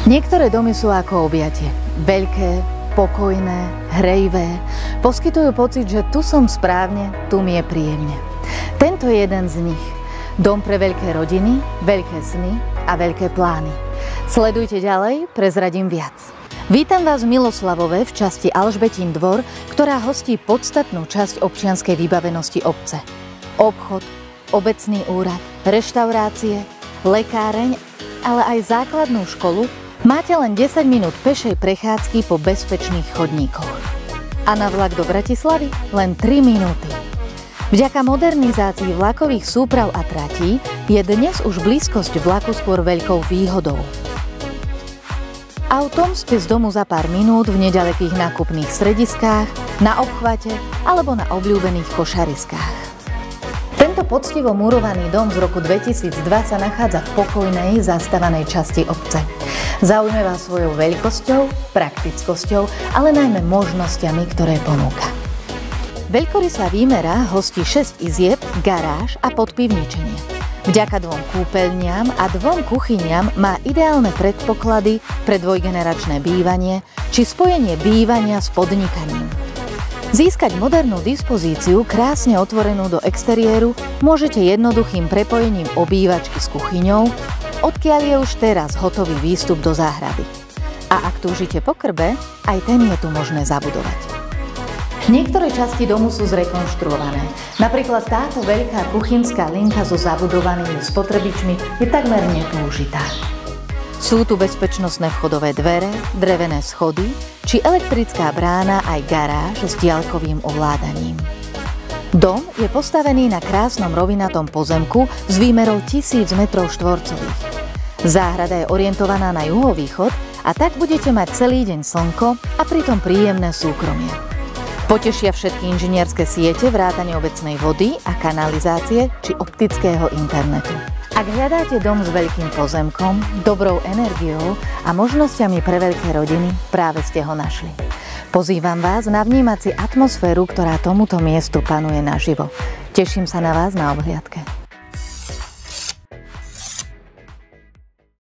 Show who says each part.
Speaker 1: Niektoré domy sú ako objatie. Veľké, pokojné, hrejivé. Poskytujú pocit, že tu som správne, tu mi je príjemne. Tento je jeden z nich. Dom pre veľké rodiny, veľké sny a veľké plány. Sledujte ďalej, prezradím viac. Vítam vás v Miloslavove v časti Alžbetín dvor, ktorá hostí podstatnú časť občianskej vybavenosti obce. Obchod, obecný úrad, reštaurácie, lekáreň, ale aj základnú školu. Máte len 10 minút pešej prechádzky po bezpečných chodníkoch. A na vlak do Bratislavy len 3 minúty. Vďaka modernizácii vlakových súprav a tratí je dnes už blízkosť vlaku skôr veľkou výhodou. Autom ste z domu za pár minút v neďalekých nákupných strediskách, na obchvate alebo na obľúbených košariskách. Tento poctivo murovaný dom z roku 2002 sa nachádza v pokojnej, zastávanej časti obce. Zaujme vás svojou veľkosťou, praktickosťou, ale najmä možnosťami, ktoré ponúka. Veľkorysá výmera hostí 6 izieb, garáž a podpivničenie. Vďaka 2 kúpeľniam a 2 kuchyniam má ideálne predpoklady pre dvojgeneračné bývanie či spojenie bývania s podnikaním. Získať modernú dispozíciu, krásne otvorenú do exteriéru, môžete jednoduchým prepojením obývačky s kuchyňou, odkiaľ je už teraz hotový výstup do záhrady. A ak túžite po krbe, aj ten je tu možné zabudovať. Niektoré časti domu sú zrekonštruované. Napríklad táto veľká kuchynská linka so zabudovanými spotrebičmi je takmer nepoužitá. Sú tu bezpečnostné vchodové dvere, drevené schody či elektrická brána aj garáž s diaľkovým ovládaním. Dom je postavený na krásnom rovinatom pozemku s výmerou 1000 m². Záhrada je orientovaná na juhovýchod a tak budete mať celý deň slnko a pritom príjemné súkromie. Potešia všetky inžinierské siete, vrátane obecnej vody a kanalizácie či optického internetu. Ak hľadáte dom s veľkým pozemkom, dobrou energiou a možnosťami pre veľké rodiny, práve ste ho našli. Pozývam vás navnímať si atmosféru, ktorá tomuto miestu panuje naživo. Teším sa na vás na obhliadke.